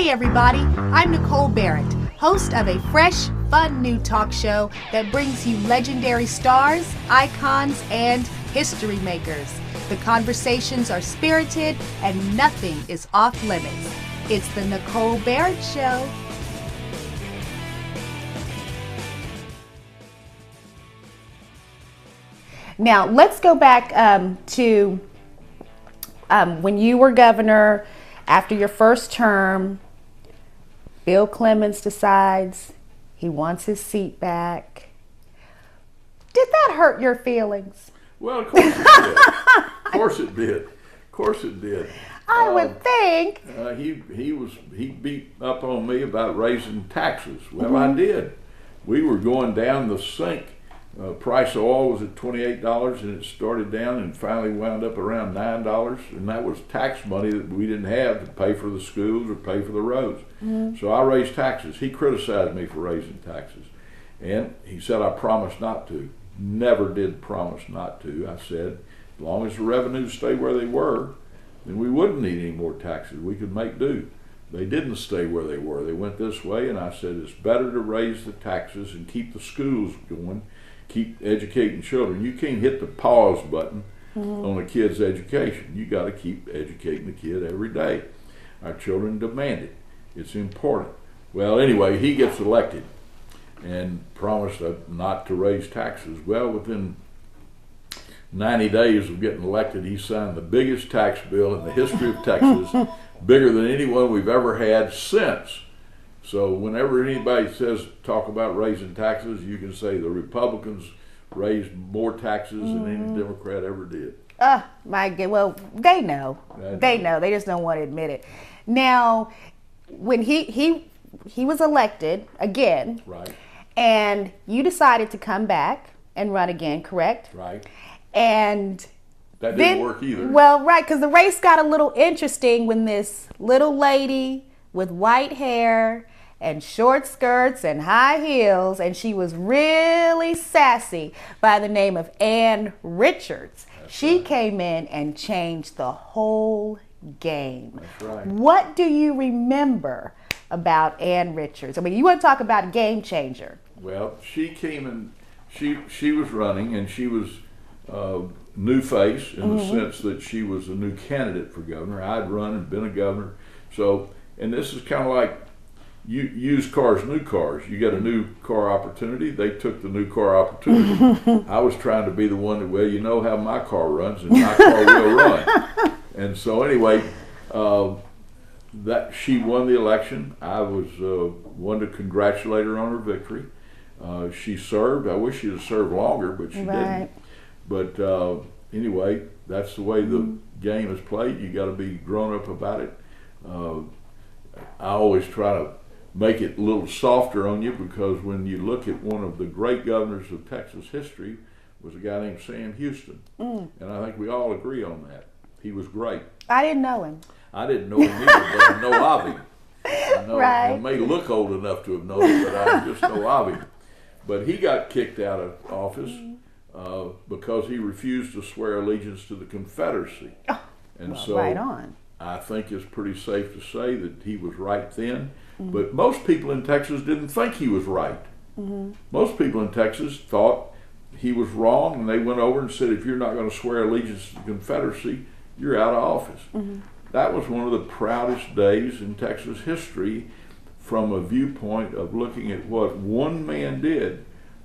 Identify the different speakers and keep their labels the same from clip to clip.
Speaker 1: Hey everybody, I'm Nicole Barrett, host of a fresh, fun new talk show that brings you legendary stars, icons, and history makers. The conversations are spirited and nothing is off limits. It's the Nicole Barrett Show. Now, let's go back to when you were governor. After your first term, Bill Clements decides he wants his seat back. Did that hurt your feelings?
Speaker 2: Well, of course it did. Of course it did. Of course it did.
Speaker 1: I would think.
Speaker 2: He beat up on me about raising taxes. Well, I did. We were going down the sink. Price of oil was at $28, and it started down and finally wound up around $9, and that was tax money that we didn't have to pay for the schools or pay for the roads. So I raised taxes. He criticized me for raising taxes, and he said I promised not to. Never did promise not to. I said as long as the revenues stay where they were, then we wouldn't need any more taxes. We could make do. They didn't stay where they were. They went this way, and I said it's better to raise the taxes and keep the schools going, keep educating children. You can't hit the pause button on a kid's education. You got to keep educating the kid every day. Our children demand it. It's important. Well, anyway, he gets elected and promised not to raise taxes. Well, within 90 days of getting elected, he signed the biggest tax bill in the history of Texas, bigger than any one we've ever had since. So whenever anybody talk about raising taxes, you can say the Republicans raised more taxes than any Democrat ever did.
Speaker 1: My God. Well, they know. They know. They just don't want to admit it. Now, when he was elected again,
Speaker 2: right,
Speaker 1: and you decided to come back and run again, correct?
Speaker 2: Right.
Speaker 1: And
Speaker 2: that didn't work either.
Speaker 1: Well, right, because the race got a little interesting when this little lady with white hair and short skirts and high heels, and she was really sassy, by the name of Ann Richards. She came in and changed the whole game.
Speaker 2: That's right.
Speaker 1: What do you remember about Ann Richards? I mean, you want to talk about a game changer.
Speaker 2: Well, she came in, she was running, and she was new face in the sense that she was a new candidate for governor. I'd run and been a governor. So, and this is kind of like used cars, new cars. You get a new car opportunity. They took the new car opportunity. I was trying to be the one that, well, you know how my car runs, and my car will run. And so anyway, that she won the election. I was one to congratulate her on her victory. She served. I wish she'd have served longer, but she didn't. But anyway, that's the way the game is played. You got to be grown up about it. I always try to make it a little softer on you, because when you look at one of the great governors of Texas history was a guy named Sam Houston. And I think we all agree on that. He was great.
Speaker 1: I didn't know him.
Speaker 2: I didn't know him either, but I know of him. I know,
Speaker 1: right.
Speaker 2: I may look old enough to have known him, but I just know of him. But he got kicked out of office because he refused to swear allegiance to the Confederacy. And
Speaker 1: well,
Speaker 2: so
Speaker 1: right on.
Speaker 2: I think it's pretty safe to say that he was right then. But most people in Texas didn't think he was right. Most people in Texas thought he was wrong, and they went over and said, if you're not going to swear allegiance to the Confederacy, you're out of office. That was one of the proudest days in Texas history from a viewpoint of looking at what one man did,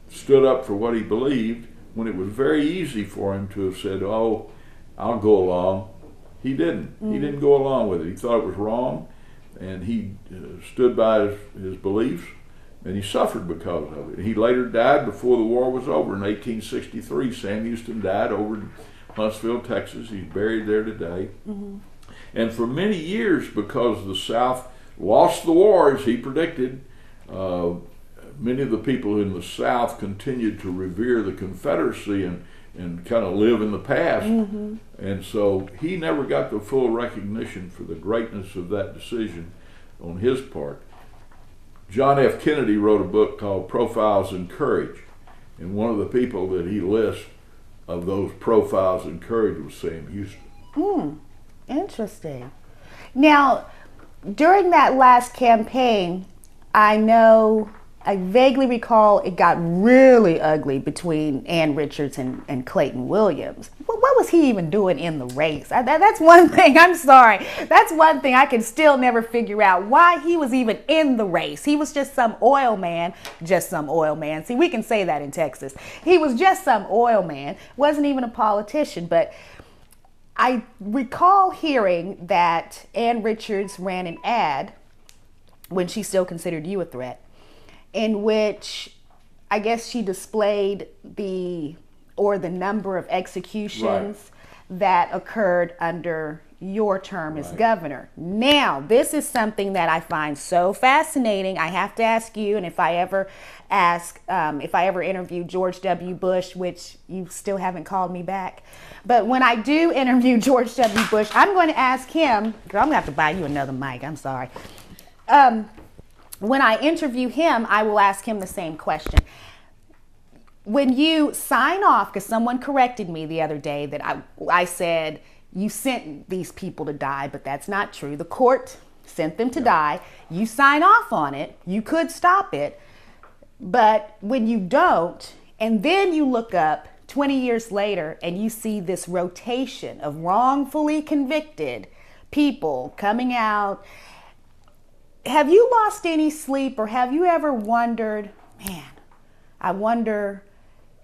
Speaker 2: stood up for what he believed, when it was very easy for him to have said, oh, I'll go along. He didn't. He didn't go along with it. He thought it was wrong, and he stood by his beliefs, and he suffered because of it. He later died before the war was over in 1863. Sam Houston died over in Huntsville, Texas. He's buried there today. And for many years, because the South lost the war, as he predicted, many of the people in the South continued to revere the Confederacy and kind of live in the past. And so he never got the full recognition for the greatness of that decision on his part. John F. Kennedy wrote a book called Profiles in Courage, and one of the people that he lists of those profiles in courage was Sam Houston.
Speaker 1: Interesting. Now, during that last campaign, I vaguely recall it got really ugly between Ann Richards and Clayton Williams. What was he even doing in the race? That's one thing, I'm sorry. That's one thing I can still never figure out, why he was even in the race. He was just some oil man. See, we can say that in Texas. He was just some oil man, wasn't even a politician. But I recall hearing that Ann Richards ran an ad when she still considered you a threat, in which I guess she displayed the number of executions that occurred under your term as governor. Now, this is something that I find so fascinating. I have to ask you, and if I ever interview George W. Bush, which you still haven't called me back, but when I do interview George W. Bush, I'm going to ask him, girl, I'm going to have to buy you another mic, I'm sorry. When I interview him, I will ask him the same question. When you sign off, because someone corrected me the other day that I said you sent these people to die, but that's not true. The court sent them to die. You sign off on it. You could stop it. But when you don't, and then you look up 20 years later and you see this rotation of wrongfully convicted people coming out, have you lost any sleep, or have you ever wondered, man, I wonder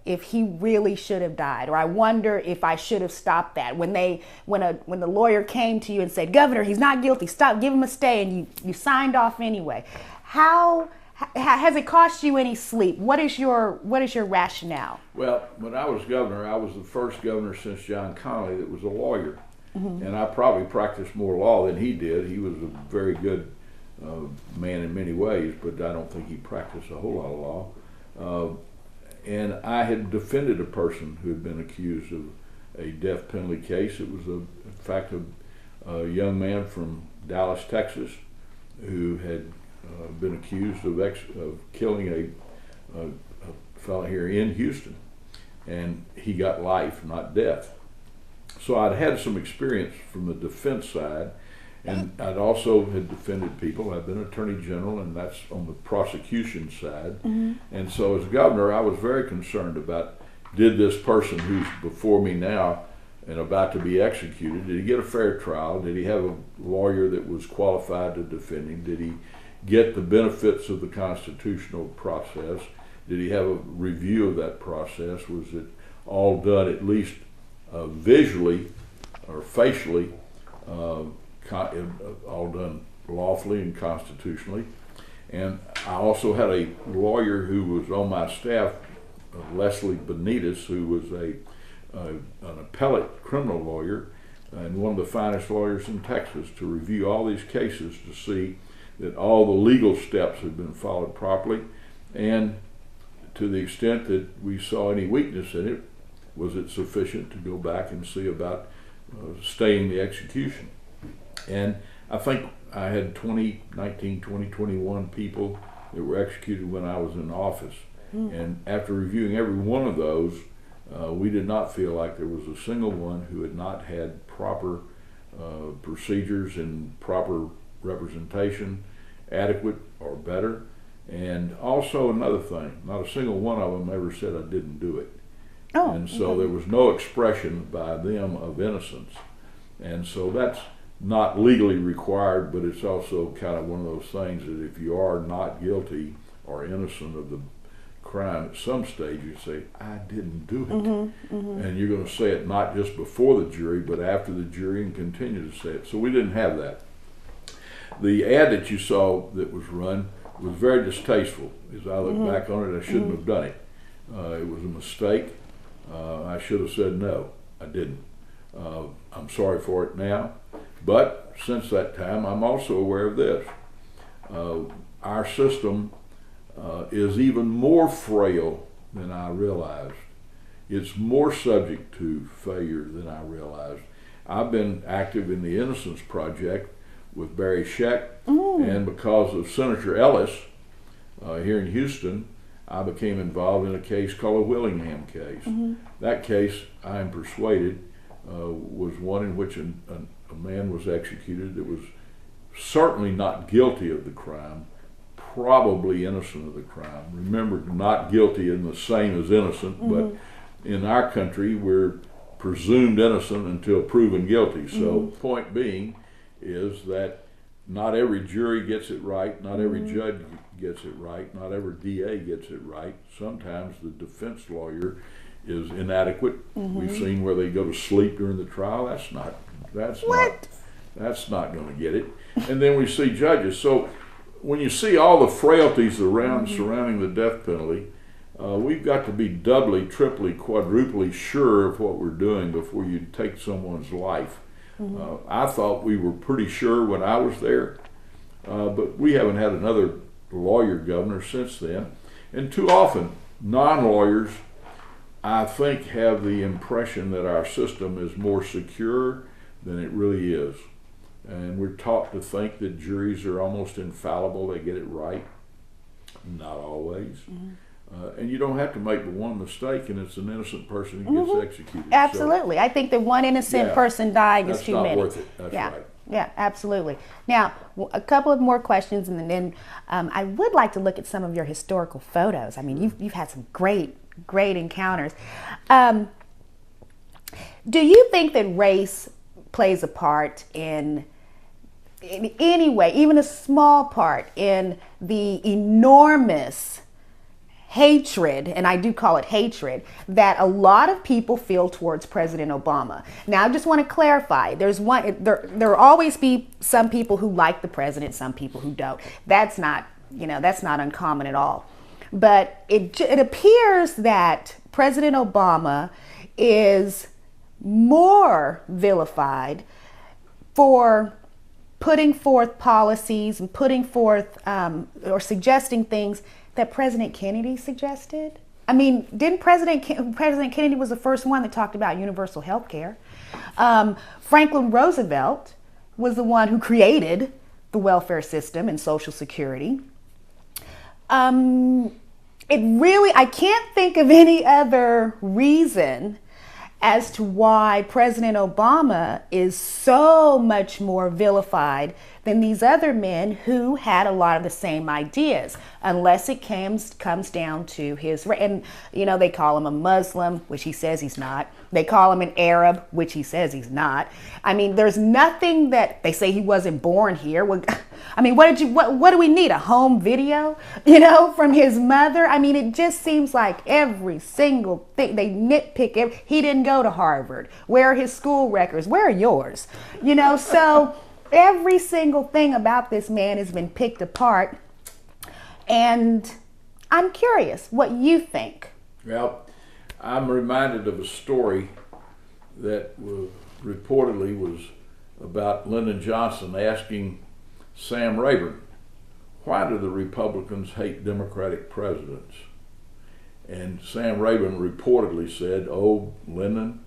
Speaker 1: if he really should have died, or I wonder if I should have stopped that? When the lawyer came to you and said, Governor, he's not guilty, stop, give him a stay, and you signed off anyway. How has it cost you any sleep? What is your rationale?
Speaker 2: Well, when I was governor, I was the first governor since John Connally that was a lawyer. And I probably practiced more law than he did. He was a very good man in many ways, but I don't think he practiced a whole lot of law. And I had defended a person who had been accused of a death penalty case. It was, in fact, a young man from Dallas, Texas, who had been accused of killing a fellow here in Houston, and he got life, not death. So I'd had some experience from the defense side, and I'd also had defended people. I've been attorney general, and that's on the prosecution side. And so as governor, I was very concerned about, did this person who's before me now and about to be executed, did he get a fair trial? Did he have a lawyer that was qualified to defend him? Did he get the benefits of the constitutional process? Did he have a review of that process? Was it all done at least visually or facially, all done lawfully and constitutionally? And I also had a lawyer who was on my staff, Leslie Benitez, who was an appellate criminal lawyer and one of the finest lawyers in Texas, to review all these cases to see that all the legal steps had been followed properly, and to the extent that we saw any weakness in it, was it sufficient to go back and see about staying the execution. And I think I had 21 people that were executed when I was in office. And after reviewing every one of those, we did not feel like there was a single one who had not had proper procedures and proper representation, adequate or better. And also another thing, not a single one of them ever said I didn't do it. And so there was no expression by them of innocence. And so that's not legally required, but it's also kind of one of those things that if you are not guilty or innocent of the crime at some stage, you say, I didn't do it. And you're going to say it not just before the jury, but after the jury, and continue to say it. So we didn't have that. The ad that you saw that was run was very distasteful. As I look back on it, I shouldn't have done it. It was a mistake. I should have said no. I didn't. I'm sorry for it now. But since that time, I'm also aware of this. Our system is even more frail than I realized. It's more subject to failure than I realized. I've been active in the Innocence Project with Barry Scheck, and because of Senator Ellis here in Houston, I became involved in a case called the Willingham case. That case, I am persuaded, was one in which a man was executed that was certainly not guilty of the crime, probably innocent of the crime. Remember, not guilty in the same as innocent, but in our country, we're presumed innocent until proven guilty. So, point being is that not every jury gets it right, not every judge gets it right, not every DA gets it right. Sometimes the defense lawyer is inadequate. We've seen where they go to sleep during the trial. That's not going to get it. And then we see judges. So when you see all the frailties around surrounding the death penalty, we've got to be doubly, triply, quadruply sure of what we're doing before you take someone's life. I thought we were pretty sure when I was there, but we haven't had another lawyer governor since then. And too often, non-lawyers, I think, have the impression that our system is more secure than it really is. And we're taught to think that juries are almost infallible, they get it right. Not always. And you don't have to make but one mistake, and it's an innocent person who gets executed.
Speaker 1: Absolutely. So, I think that one innocent person dying is too many.
Speaker 2: That's not worth it. That's right.
Speaker 1: Yeah, absolutely. Now, a couple of more questions, and then I would like to look at some of your historical photos. I mean, you've had some great encounters. Do you think that race plays a part in any way, even a small part, in the enormous hatred, and I do call it hatred, that a lot of people feel towards President Obama? Now, I just want to clarify. There will always be some people who like the president, some people who don't. That's not uncommon at all. But it appears that President Obama is more vilified for putting forth policies and putting forth or suggesting things that President Kennedy suggested. I mean, didn't President Kennedy was the first one that talked about universal health care. Franklin Roosevelt was the one who created the welfare system and Social Security. I can't think of any other reason as to why President Obama is so much more vilified than these other men who had a lot of the same ideas, unless it comes down to his, and they call him a Muslim, which he says he's not. They call him an Arab, which he says he's not. I mean, there's nothing that they say he wasn't born here. I mean, what do we need? A home video, from his mother? I mean, it just seems like every single thing they nitpick. He didn't go to Harvard. Where are his school records? Where are yours? So every single thing about this man has been picked apart. And I'm curious what you think.
Speaker 2: Well, I'm reminded of a story that reportedly was about Lyndon Johnson asking Sam Rayburn, why do the Republicans hate Democratic presidents? And Sam Rayburn reportedly said, oh, Lyndon,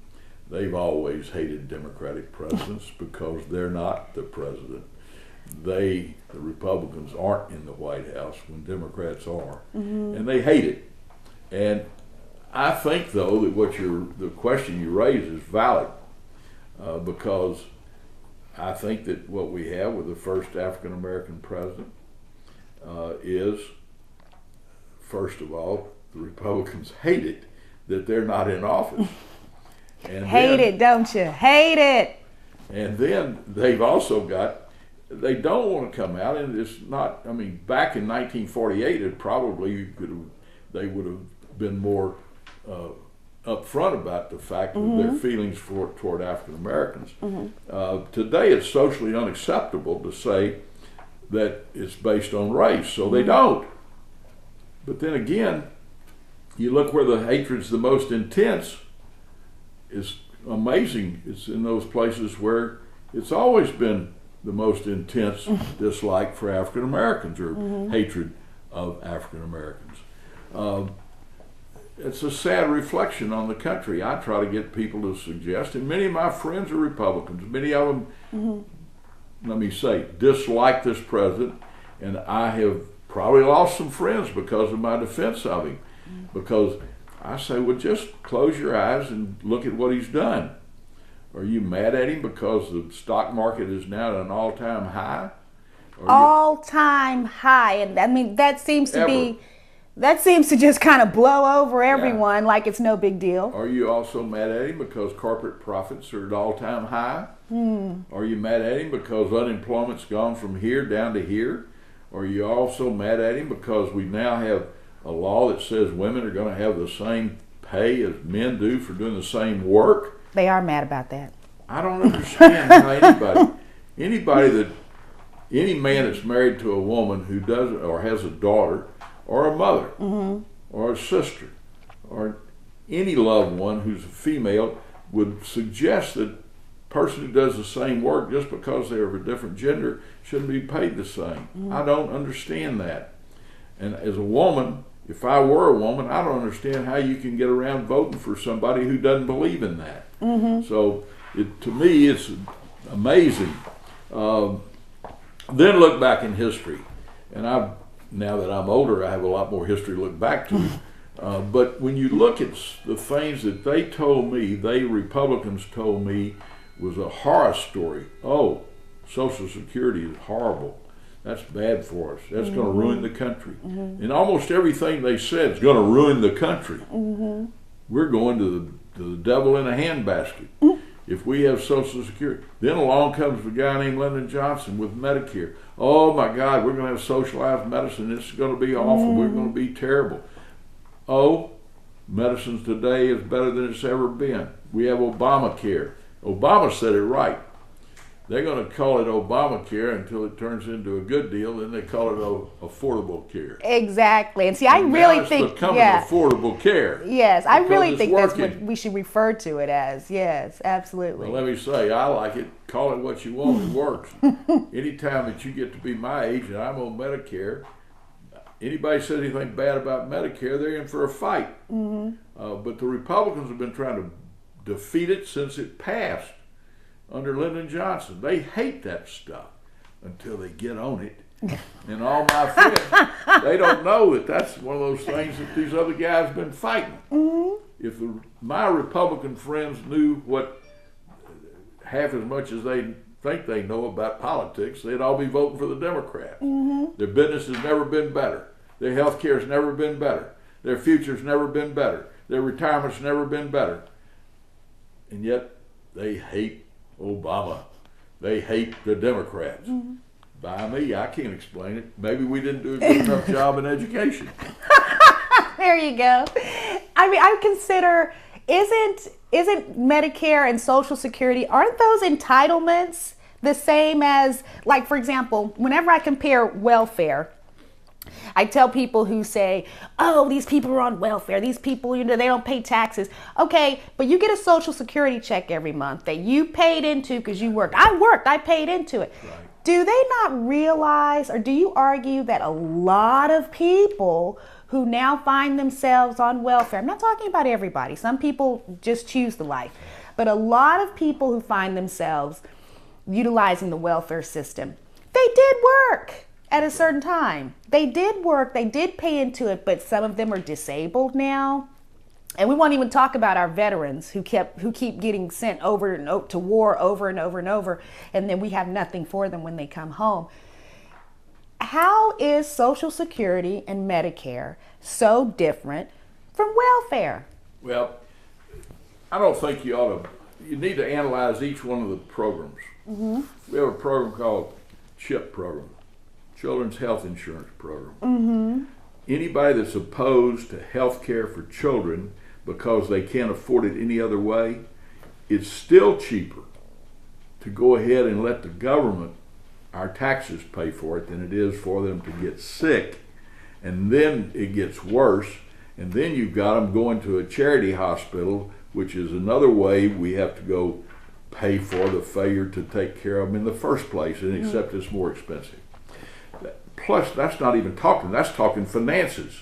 Speaker 2: they've always hated Democratic presidents because they're not the president. The Republicans aren't in the White House when Democrats are, and they hate it. And I think, though, that the question you raise is valid because I think that what we have with the first African American president is, first of all, the Republicans hate it that they're not in office. And
Speaker 1: hate it, don't you? Hate it.
Speaker 2: And then they've also they don't want to come out, and it's not, I mean, back in 1948, they would have been more upfront about the fact of their feelings toward African Americans. Today, it's socially unacceptable to say that it's based on race, so they don't. But then again, you look where the hatred's the most intense. It's amazing. It's in those places where it's always been the most intense dislike for African Americans or hatred of African Americans. It's a sad reflection on the country. I try to get people to suggest, and many of my friends are Republicans. Many of them, let me say, dislike this president, and I have probably lost some friends because of my defense of him. Because I say, well, just close your eyes and look at what he's done. Are you mad at him because the stock market is now at an all-time high?
Speaker 1: All-time high. And I mean, that seems to just kind of blow over everyone like it's no big deal.
Speaker 2: Are you also mad at him because corporate profits are at all-time high? Are you mad at him because unemployment's gone from here down to here? Are you also mad at him because we now have a law that says women are going to have the same pay as men do for doing the same work?
Speaker 1: They are mad about that.
Speaker 2: I don't understand how any man that's married to a woman who doesn't, or has a daughter, or a mother, or a sister, or any loved one who's a female, would suggest that a person who does the same work just because they're of a different gender shouldn't be paid the same. I don't understand that. And as a woman, if I were a woman, I don't understand how you can get around voting for somebody who doesn't believe in that. So to me, it's amazing. Then look back in history, and now that I'm older, I have a lot more history to look back to. But when you look at the things that they told me, Republicans told me, was a horror story. Oh, Social Security is horrible. That's bad for us. That's going to ruin the country. And almost everything they said is going to ruin the country. We're going to the devil in a handbasket if we have Social Security. Then along comes a guy named Lyndon Johnson with Medicare. Oh my God, we're going to have socialized medicine. It's going to be awful. We're going to be terrible. Oh, medicine today is better than it's ever been. We have Obamacare. Obama said it right. They're going to call it Obamacare until it turns into a good deal, then they call it Affordable Care.
Speaker 1: Exactly. And see, I really think,
Speaker 2: becoming Affordable Care.
Speaker 1: Yes, I really think that's what we should refer to it as. Yes, absolutely.
Speaker 2: Well, let me say, I like it. Call it what you want. It works. Anytime that you get to be my age and I'm on Medicare, anybody says anything bad about Medicare, they're in for a fight. But the Republicans have been trying to defeat it since it passed under Lyndon Johnson. They hate that stuff until they get on it. And all my friends, they don't know that that's one of those things that these other guys have been fighting. If my Republican friends knew what half as much as they think they know about politics, they'd all be voting for the Democrats. Their business has never been better. Their health care has never been better. Their future's never been better. Their retirement's never been better. And yet they hate Obama. They hate the Democrats. By me, I can't explain it. Maybe we didn't do a good enough job in education.
Speaker 1: There you go. I mean, I consider, isn't Medicare and Social Security, aren't those entitlements the same as, like, for example, whenever I compare welfare, I tell people who say, oh, these people are on welfare. These people, they don't pay taxes. Okay, but you get a Social Security check every month that you paid into because you worked. I paid into it. Right. Do they not realize, or do you argue that a lot of people who now find themselves on welfare, I'm not talking about everybody. Some people just choose the life. But a lot of people who find themselves utilizing the welfare system, they did work. At a certain time, they did work, they did pay into it, but some of them are disabled now. And we won't even talk about our veterans who keep getting sent over and over to war over and over and over, and then we have nothing for them when they come home. How is Social Security and Medicare so different from welfare?
Speaker 2: Well, I don't think you need to analyze each one of the programs. We have a program called CHIP program. Children's Health Insurance Program. Anybody that's opposed to health care for children because they can't afford it any other way, it's still cheaper to go ahead and let the government, our taxes, pay for it than it is for them to get sick. And then it gets worse, and then you've got them going to a charity hospital, which is another way we have to go pay for the failure to take care of them in the first place, and except it's more expensive. Plus, that's not even talking, that's talking finances.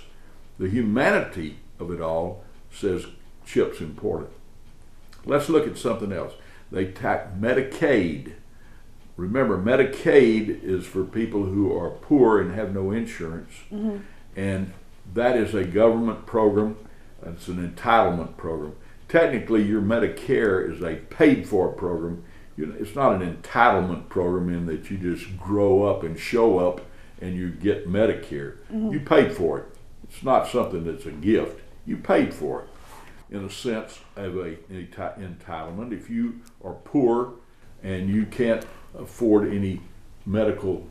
Speaker 2: The humanity of it all says CHIP's important. Let's look at something else. They tack Medicaid. Remember, Medicaid is for people who are poor and have no insurance. And that is a government program. It's an entitlement program. Technically, your Medicare is a paid-for program it's not an entitlement program in that you just grow up and show up and you get Medicare. You paid for it. It's not something that's a gift. You paid for it in a sense of an entitlement. If you are poor and you can't afford any medical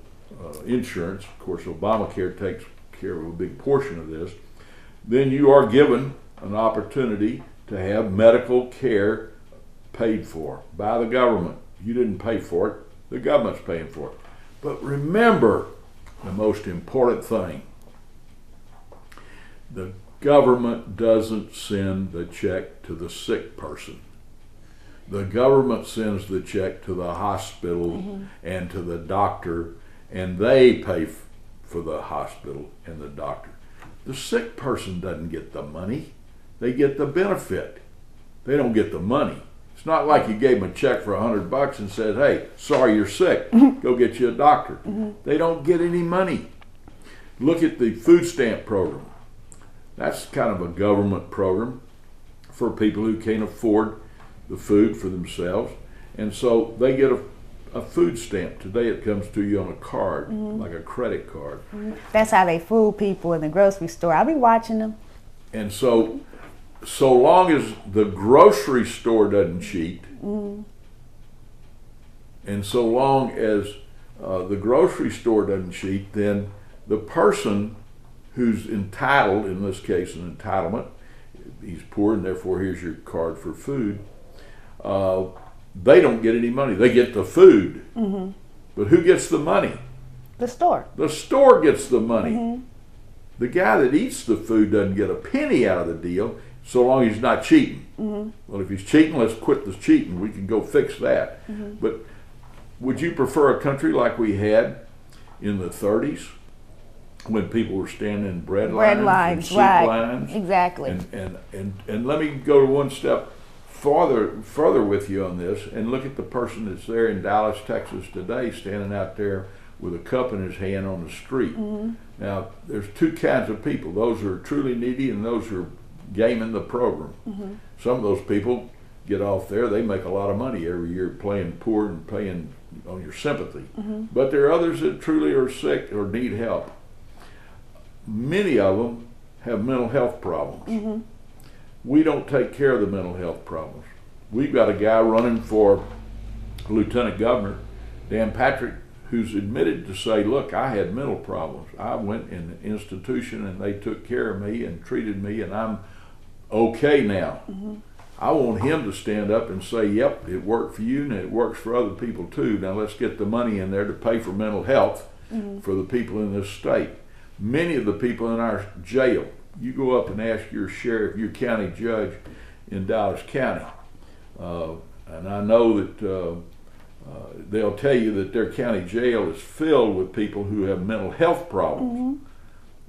Speaker 2: insurance, of course Obamacare takes care of a big portion of this, then you are given an opportunity to have medical care paid for by the government. You didn't pay for it, the government's paying for it. But remember the most important thing: the government doesn't send the check to the sick person. The government sends the check to the hospital and to the doctor, and they pay for the hospital and the doctor. The sick person doesn't get the money. They get the benefit. They don't get the money. It's not like you gave them a check for $100 and said, hey, sorry you're sick, go get you a doctor. They don't get any money. Look at the food stamp program. That's kind of a government program for people who can't afford the food for themselves. And so they get a food stamp. Today it comes to you on a card, like a credit card.
Speaker 1: That's how they fool people in the grocery store. I'll be watching them.
Speaker 2: And so long as the grocery store doesn't cheat, and so long as the grocery store doesn't cheat, then the person who's entitled, in this case an entitlement, he's poor and therefore here's your card for food, they don't get any money. They get the food. But who gets the money?
Speaker 1: The store.
Speaker 2: The store gets the money. The guy that eats the food doesn't get a penny out of the deal, so long as he's not cheating. Well, if he's cheating, let's quit the cheating. We can go fix that. But would you prefer a country like we had in the 30s, when people were standing in bread lines and soup lines?
Speaker 1: Exactly.
Speaker 2: And let me go one step further with you on this, and look at the person that's there in Dallas, Texas today, standing out there with a cup in his hand on the street. Now, there's two kinds of people: those who are truly needy and those who are gaming the program. Some of those people get off there, they make a lot of money every year playing poor and paying on your sympathy. But there are others that truly are sick or need help. Many of them have mental health problems. We don't take care of the mental health problems. We've got a guy running for lieutenant governor, Dan Patrick, who's admitted to say, look, I had mental problems. I went in an institution and they took care of me and treated me, and I'm okay now. I want him to stand up and say, yep, it worked for you and it works for other people too. Now let's get the money in there to pay for mental health for the people in this state. Many of the people in our jail, you go up and ask your sheriff, your county judge in Dallas County, and I know that they'll tell you that their county jail is filled with people who have mental health problems.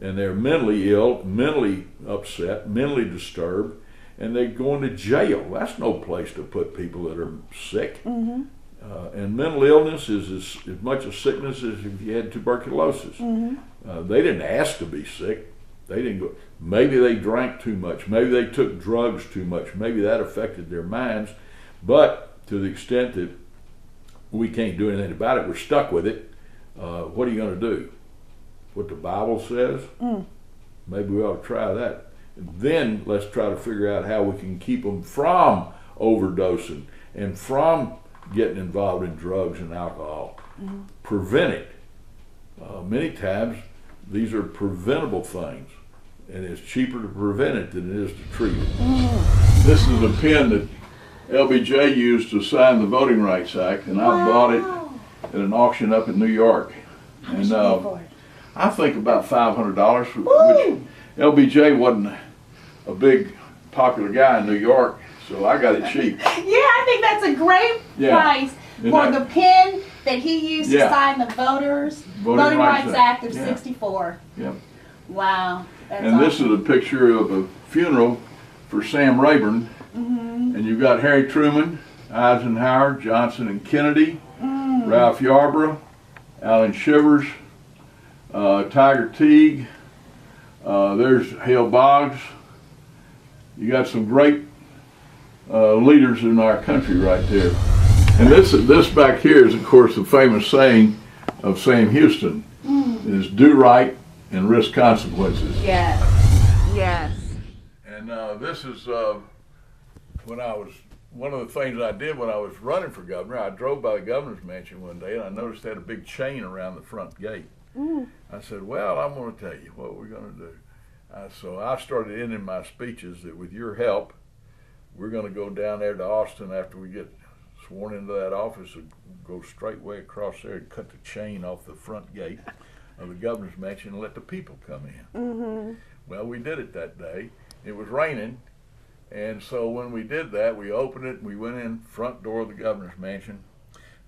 Speaker 2: And they're mentally ill, mentally upset, mentally disturbed, and they're going to jail. That's no place to put people that are sick. And mental illness is as much a sickness as if you had tuberculosis. They didn't ask to be sick. They didn't go. Maybe they drank too much. Maybe they took drugs too much. Maybe that affected their minds. But to the extent that we can't do anything about it, we're stuck with it. What are you going to do? What the Bible says? Maybe we ought to try that. And then let's try to figure out how we can keep them from overdosing and from getting involved in drugs and alcohol. Prevent it. Many times these are preventable things, and it's cheaper to prevent it than it is to treat it. This is a pen that LBJ used to sign the Voting Rights Act, and I bought it at an auction up in New York. And I think about $500, which LBJ wasn't a big popular guy in New York, so I got it cheap.
Speaker 1: Yeah, I think that's a great price for the pen that he used to sign the Voting Rights Act of '64.
Speaker 2: Yep.
Speaker 1: Wow. That's
Speaker 2: and this is a picture of a funeral for Sam Rayburn. And you've got Harry Truman, Eisenhower, Johnson and Kennedy, Ralph Yarborough, Alan Shivers, Tiger Teague, there's Hale Boggs. You got some great leaders in our country right there. And this back here is, of course, the famous saying of Sam Houston, is do right and risk consequences.
Speaker 1: Yes. Yes.
Speaker 2: And this is when I was, one of the things I did when I was running for governor, I drove by the governor's mansion one day and I noticed they had a big chain around the front gate. I said, well, I'm going to tell you what we're going to do. So I started ending my speeches that with your help, we're going to go down there to Austin after we get sworn into that office and go straight way across there and cut the chain off the front gate of the governor's mansion and let the people come in. Well, we did it that day. It was raining, and so when we did that, we opened it and we went in front door of the governor's mansion.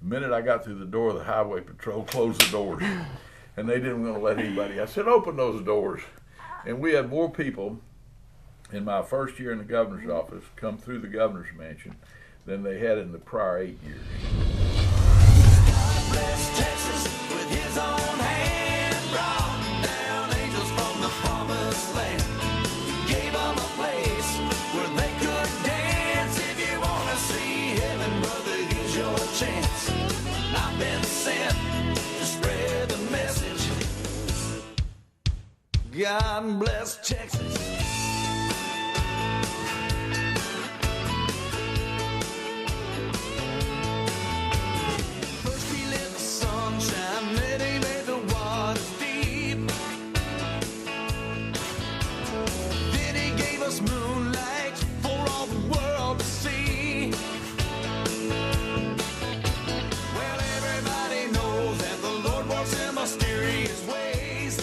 Speaker 2: The minute I got through the door, the highway patrol closed the doors, and they didn't want to let anybody. I said, open those doors. And we had more people in my first year in the governor's office come through the governor's mansion than they had in the prior 8 years.
Speaker 3: God bless Texas with his own hand, brought down angels from the promised land, gave them a place where they could dance. If you want to see heaven, brother, here's your chance. I've been sent to spread the message. God bless Texas. First he let the sun shine, then he made the waters deep. Then he gave us moonlight for all the world to see. Well, everybody knows that the Lord works in mysterious ways.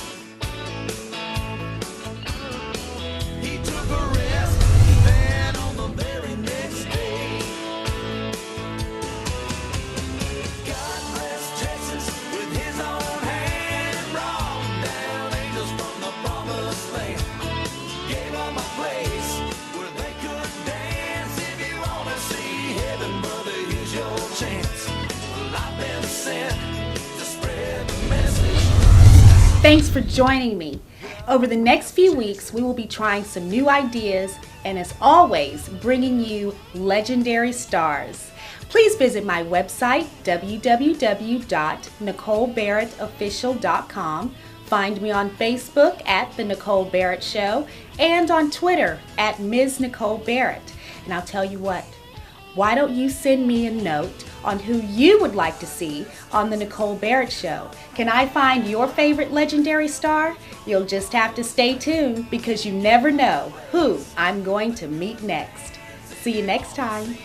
Speaker 3: He took a rest, then on the very next day, God bless Texas with his own hand, brought down angels from the promised land, gave them a place where they could dance. If you want to see heaven, brother, here's your chance. Well, I've been sent to spread the message.
Speaker 1: Thanks for joining me. Over the next few weeks, we will be trying some new ideas and, as always, bringing you legendary stars. Please visit my website, www.NicoleBarrettOfficial.com. Find me on Facebook at The Nicole Barrett Show and on Twitter at Ms. Nicole Barrett. And I'll tell you what, why don't you send me a note on who you would like to see on The Nicole Barrett Show? Can I find your favorite legendary star? You'll just have to stay tuned because you never know who I'm going to meet next. See you next time.